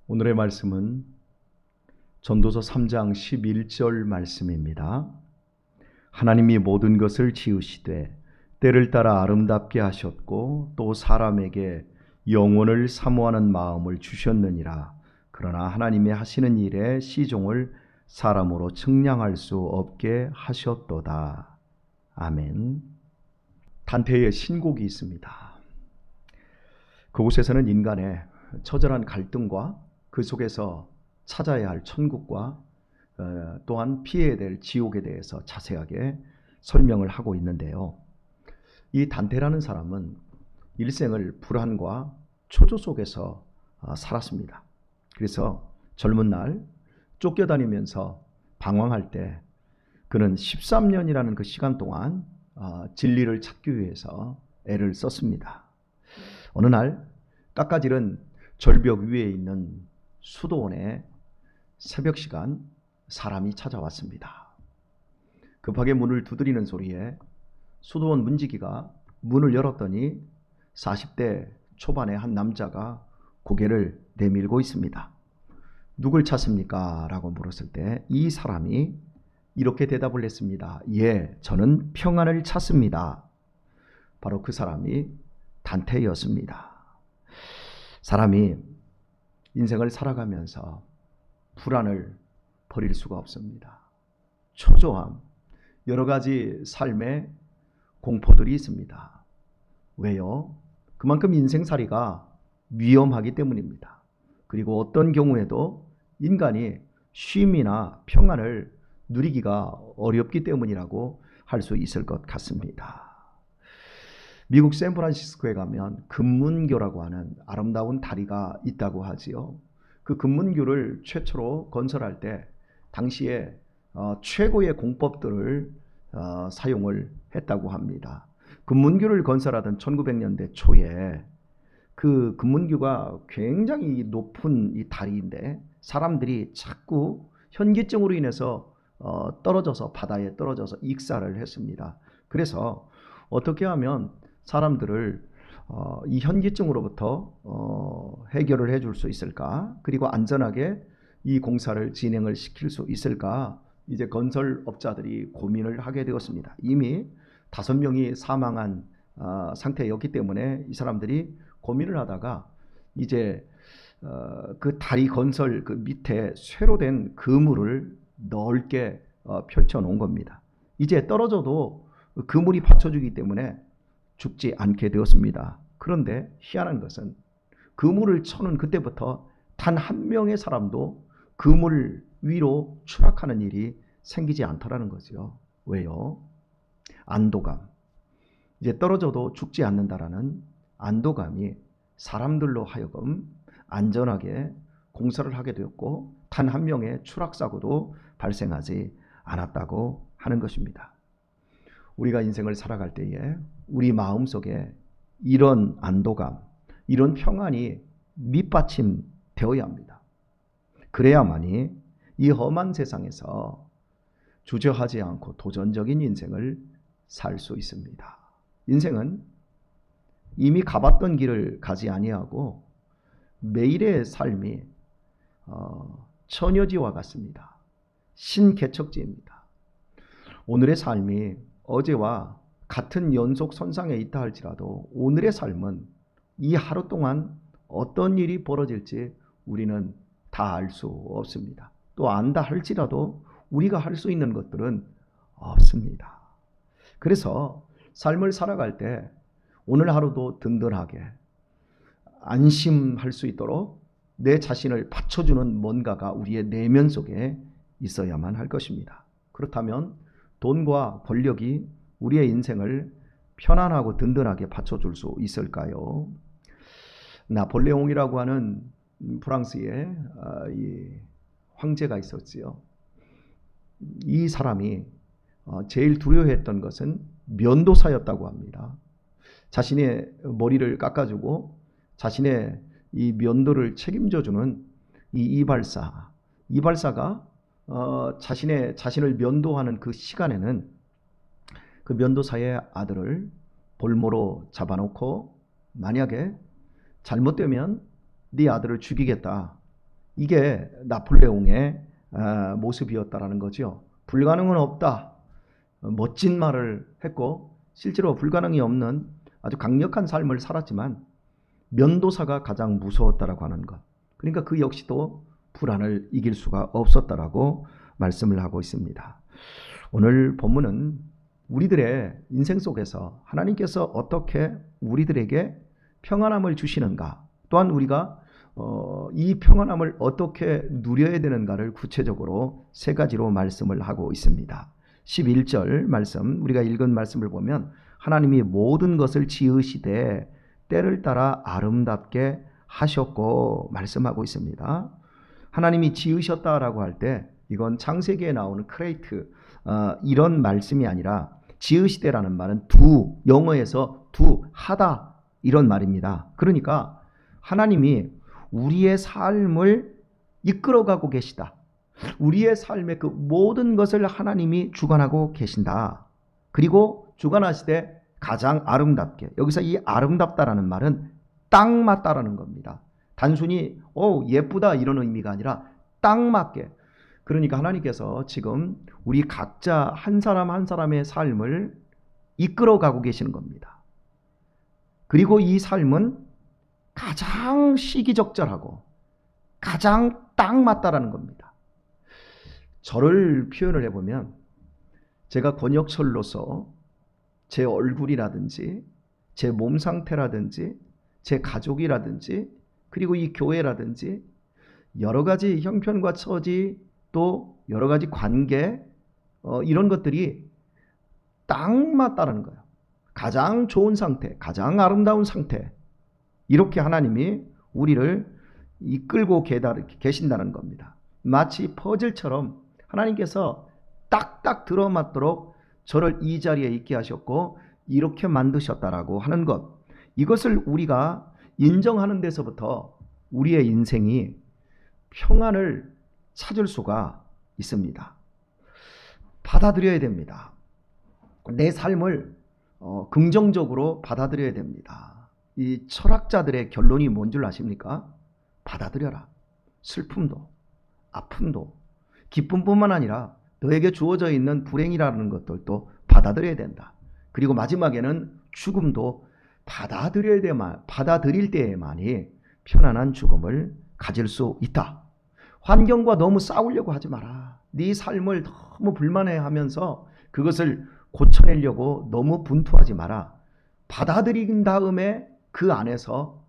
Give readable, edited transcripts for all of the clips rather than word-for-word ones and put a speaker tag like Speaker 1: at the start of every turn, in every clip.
Speaker 1: 오늘의 말씀은 전도서 3장 11절 말씀입니다. 하나님이 모든 것을 지으시되 때를 따라 아름답게 하셨고 또 사람에게 영혼을 사모하는 마음을 주셨느니라. 그러나 하나님의 하시는 일에 시종을 사람으로 측량할 수 없게 하셨도다. 아멘. 단테의 신곡이 있습니다. 그곳에서는 인간의 처절한 갈등과 그 속에서 찾아야 할 천국과 또한 피해야 될 지옥에 대해서 자세하게 설명을 하고 있는데요. 이 단테라는 사람은 일생을 불안과 초조 속에서 살았습니다. 그래서 젊은 날 쫓겨다니면서 방황할 때 그는 13년이라는 그 시간 동안 진리를 찾기 위해서 애를 썼습니다. 어느 날 깎아지른 절벽 위에 있는 수도원에 새벽 시간 사람이 찾아왔습니다. 급하게 문을 두드리는 소리에 수도원 문지기가 문을 열었더니 40대 초반의 한 남자가 고개를 내밀고 있습니다. 누굴 찾습니까? 라고 물었을 때 이 사람이 이렇게 대답을 했습니다. 예, 저는 평안을 찾습니다. 바로 그 사람이 단테였습니다. 사람이 인생을 살아가면서 불안을 버릴 수가 없습니다. 초조함, 여러 가지 삶의 공포들이 있습니다. 왜요? 그만큼 인생살이가 위험하기 때문입니다. 그리고 어떤 경우에도 인간이 쉼이나 평안을 누리기가 어렵기 때문이라고 할 수 있을 것 같습니다. 미국 샌프란시스코에 가면 금문교라고 하는 아름다운 다리가 있다고 하지요. 그 금문교를 최초로 건설할 때 당시에 최고의 공법들을 사용을 했다고 합니다. 금문교를 건설하던 1900년대 초에 그 금문교가 굉장히 높은 이 다리인데 사람들이 자꾸 현기증으로 인해서 떨어져서 바다에 떨어져서 익사를 했습니다. 그래서 어떻게 하면 사람들을 이 현기증으로부터 해결을 해줄 수 있을까? 그리고 안전하게 이 공사를 진행을 시킬 수 있을까? 이제 건설업자들이 고민을 하게 되었습니다. 이미 5명이 사망한 상태였기 때문에 이 사람들이 고민을 하다가 이제 그 다리 건설 그 밑에 쇠로 된 그물을 넓게 펼쳐 놓은 겁니다. 이제 떨어져도 그물이 받쳐주기 때문에 죽지 않게 되었습니다. 그런데 희한한 것은 그물을 쳐놓은 그때부터 단 한 명의 사람도 그물 위로 추락하는 일이 생기지 않더라는 거죠. 왜요? 안도감. 이제 떨어져도 죽지 않는다라는 안도감이 사람들로 하여금 안전하게 공사를 하게 되었고 단 한 명의 추락사고도 발생하지 않았다고 하는 것입니다. 우리가 인생을 살아갈 때에 우리 마음속에 이런 안도감, 이런 평안이 밑받침되어야 합니다. 그래야만이 이 험한 세상에서 주저하지 않고 도전적인 인생을 살 수 있습니다. 인생은 이미 가봤던 길을 가지 아니하고 매일의 삶이 처녀지와 같습니다. 신개척지입니다. 오늘의 삶이 어제와 같은 연속선상에 있다 할지라도 오늘의 삶은 이 하루 동안 어떤 일이 벌어질지 우리는 다 알 수 없습니다. 또 안다 할지라도 우리가 할 수 있는 것들은 없습니다. 그래서 삶을 살아갈 때 오늘 하루도 든든하게 안심할 수 있도록 내 자신을 받쳐주는 뭔가가 우리의 내면 속에 있어야만 할 것입니다. 그렇다면 돈과 권력이 우리의 인생을 편안하고 든든하게 받쳐줄 수 있을까요? 나폴레옹이라고 하는 프랑스의 이 황제가 있었지요. 이 사람이 제일 두려워했던 것은 면도사였다고 합니다. 자신의 머리를 깎아주고 자신의 이 면도를 책임져주는 이 이발사가 자신을 면도하는 그 시간에는 그 면도사의 아들을 볼모로 잡아놓고 만약에 잘못되면 네 아들을 죽이겠다 이게 나폴레옹의 모습이었다라는 거죠. 불가능은 없다. 멋진 말을 했고 실제로 불가능이 없는 아주 강력한 삶을 살았지만 면도사가 가장 무서웠다라고 하는 것. 그러니까 그 역시도 불안을 이길 수가 없었다라고 말씀을 하고 있습니다. 오늘 본문은 우리들의 인생 속에서 하나님께서 어떻게 우리들에게 평안함을 주시는가, 또한 우리가 이 평안함을 어떻게 누려야 되는가를 구체적으로 세 가지로 말씀을 하고 있습니다. 11절 말씀, 우리가 읽은 말씀을 보면 하나님이 모든 것을 지으시되 때를 따라 아름답게 하셨고 말씀하고 있습니다. 하나님이 지으셨다라고 할 때 이건 창세기에 나오는 크레이트 이런 말씀이 아니라 지으시되라는 말은 영어에서 하다 이런 말입니다. 그러니까 하나님이 우리의 삶을 이끌어가고 계시다. 우리의 삶의 그 모든 것을 하나님이 주관하고 계신다. 그리고 주관하시되 가장 아름답게, 여기서 이 아름답다라는 말은 딱 맞다라는 겁니다. 단순히 예쁘다 이런 의미가 아니라 딱 맞게. 그러니까 하나님께서 지금 우리 각자 한 사람 한 사람의 삶을 이끌어가고 계시는 겁니다. 그리고 이 삶은 가장 시기적절하고 가장 딱 맞다라는 겁니다. 저를 표현을 해보면 제가 권역철로서 제 얼굴이라든지 제 몸 상태라든지 제 가족이라든지 그리고 이 교회라든지 여러 가지 형편과 처지 또 여러 가지 관계 이런 것들이 딱 맞다라는 거예요. 가장 좋은 상태, 가장 아름다운 상태, 이렇게 하나님이 우리를 이끌고 계신다는 겁니다. 마치 퍼즐처럼 하나님께서 딱딱 들어맞도록 저를 이 자리에 있게 하셨고 이렇게 만드셨다라고 하는 것, 이것을 우리가 인정하는 데서부터 우리의 인생이 평안을 찾을 수가 있습니다. 받아들여야 됩니다. 내 삶을 긍정적으로 받아들여야 됩니다. 이 철학자들의 결론이 뭔 줄 아십니까? 받아들여라. 슬픔도 아픔도 기쁨뿐만 아니라 너에게 주어져 있는 불행이라는 것들도 받아들여야 된다. 그리고 마지막에는 죽음도 받아들일 때에만이 편안한 죽음을 가질 수 있다. 환경과 너무 싸우려고 하지 마라. 네 삶을 너무 불만해하면서 그것을 고쳐내려고 너무 분투하지 마라. 받아들인 다음에 그 안에서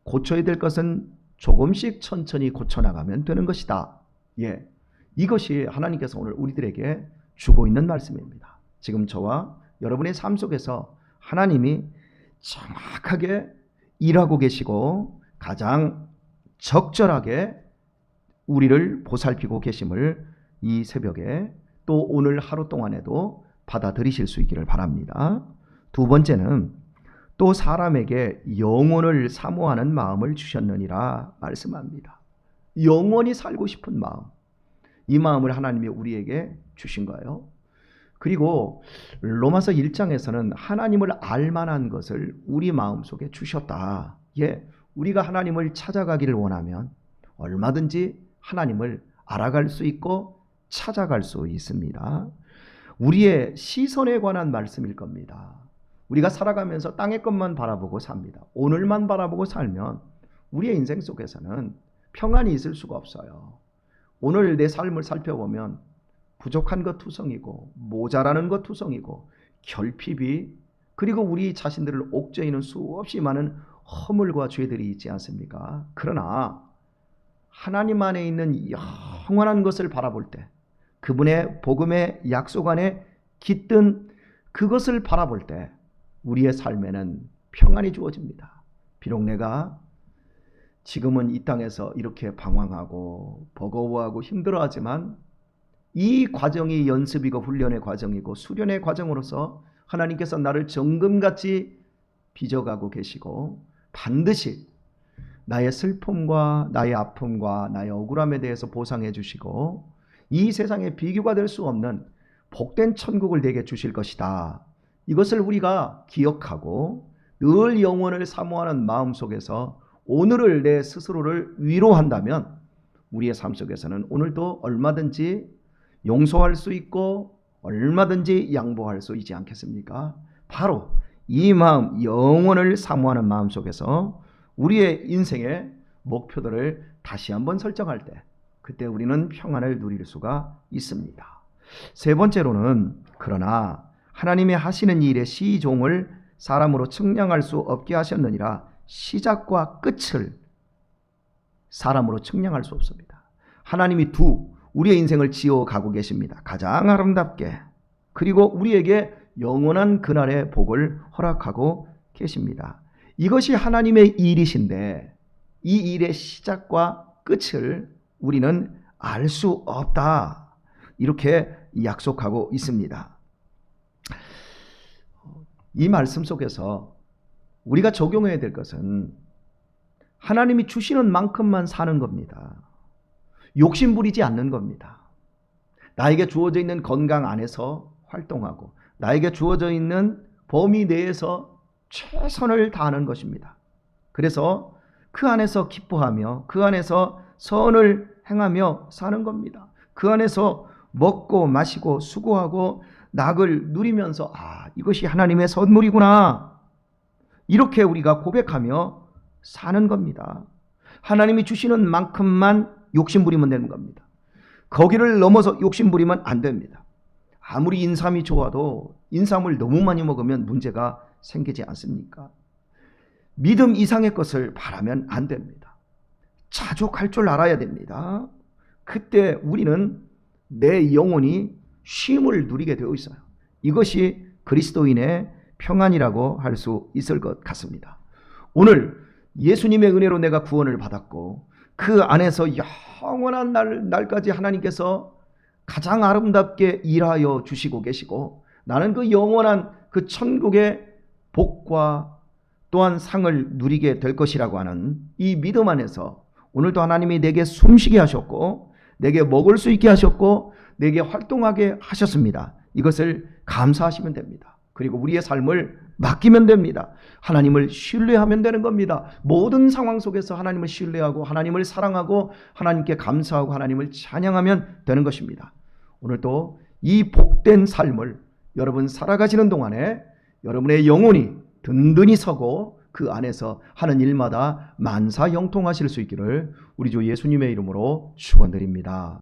Speaker 1: 고쳐야 될 것은 조금씩 천천히 고쳐나가면 되는 것이다. 이것이 하나님께서 오늘 우리들에게 주고 있는 말씀입니다. 지금 저와 여러분의 삶 속에서 하나님이 정확하게 일하고 계시고 가장 적절하게 우리를 보살피고 계심을 이 새벽에 또 오늘 하루 동안에도 받아들이실 수 있기를 바랍니다. 두 번째는 또 사람에게 영원을 사모하는 마음을 주셨느니라 말씀합니다. 영원히 살고 싶은 마음, 이 마음을 하나님이 우리에게 주신 거예요. 그리고 로마서 1장에서는 하나님을 알만한 것을 우리 마음속에 주셨다. 우리가 하나님을 찾아가기를 원하면 얼마든지 하나님을 알아갈 수 있고 찾아갈 수 있습니다. 우리의 시선에 관한 말씀일 겁니다. 우리가 살아가면서 땅의 것만 바라보고 삽니다. 오늘만 바라보고 살면 우리의 인생 속에서는 평안이 있을 수가 없어요. 오늘 내 삶을 살펴보면 부족한 것 투성이고 모자라는 것 투성이고 결핍이, 그리고 우리 자신들을 옥죄이는 수없이 많은 허물과 죄들이 있지 않습니까? 그러나 하나님 안에 있는 영원한 것을 바라볼 때, 그분의 복음의 약속 안에 깃든 그것을 바라볼 때 우리의 삶에는 평안이 주어집니다. 비록 내가 지금은 이 땅에서 이렇게 방황하고 버거워하고 힘들어하지만 이 과정이 연습이고 훈련의 과정이고 수련의 과정으로서 하나님께서 나를 정금같이 빚어가고 계시고 반드시 나의 슬픔과 나의 아픔과 나의 억울함에 대해서 보상해 주시고 이 세상에 비교가 될 수 없는 복된 천국을 내게 주실 것이다. 이것을 우리가 기억하고 늘 영원을 사모하는 마음 속에서 오늘을 내 스스로를 위로한다면 우리의 삶 속에서는 오늘도 얼마든지 용서할 수 있고 얼마든지 양보할 수 있지 않겠습니까? 바로 이 마음, 영원을 사모하는 마음 속에서 우리의 인생의 목표들을 다시 한번 설정할 때 그때 우리는 평안을 누릴 수가 있습니다. 세 번째로는 그러나 하나님의 하시는 일의 시종을 사람으로 측량할 수 없게 하셨느니라. 시작과 끝을 사람으로 측량할 수 없습니다. 하나님이 우리의 인생을 지어가고 계십니다. 가장 아름답게, 그리고 우리에게 영원한 그날의 복을 허락하고 계십니다. 이것이 하나님의 일이신데 이 일의 시작과 끝을 우리는 알 수 없다, 이렇게 약속하고 있습니다. 이 말씀 속에서 우리가 적용해야 될 것은 하나님이 주시는 만큼만 사는 겁니다. 욕심 부리지 않는 겁니다. 나에게 주어져 있는 건강 안에서 활동하고 나에게 주어져 있는 범위 내에서 최선을 다하는 것입니다. 그래서 그 안에서 기뻐하며 그 안에서 선을 행하며 사는 겁니다. 그 안에서 먹고 마시고 수고하고 낙을 누리면서 이것이 하나님의 선물이구나, 이렇게 우리가 고백하며 사는 겁니다. 하나님이 주시는 만큼만 욕심부리면 되는 겁니다. 거기를 넘어서 욕심부리면 안 됩니다. 아무리 인삼이 좋아도 인삼을 너무 많이 먹으면 문제가 생기지 않습니까? 믿음 이상의 것을 바라면 안 됩니다. 자족할 줄 알아야 됩니다. 그때 우리는 내 영혼이 쉼을 누리게 되어 있어요. 이것이 그리스도인의 평안이라고 할 수 있을 것 같습니다. 오늘 예수님의 은혜로 내가 구원을 받았고 그 안에서 영원한 날까지 하나님께서 가장 아름답게 일하여 주시고 계시고 나는 그 영원한 그 천국의 복과 또한 상을 누리게 될 것이라고 하는 이 믿음 안에서 오늘도 하나님이 내게 숨쉬게 하셨고 내게 먹을 수 있게 하셨고 내게 활동하게 하셨습니다. 이것을 감사하시면 됩니다. 그리고 우리의 삶을 맡기면 됩니다. 하나님을 신뢰하면 되는 겁니다. 모든 상황 속에서 하나님을 신뢰하고 하나님을 사랑하고 하나님께 감사하고 하나님을 찬양하면 되는 것입니다. 오늘도 이 복된 삶을 여러분 살아가시는 동안에 여러분의 영혼이 든든히 서고 그 안에서 하는 일마다 만사형통하실 수 있기를 우리 주 예수님의 이름으로 축원드립니다.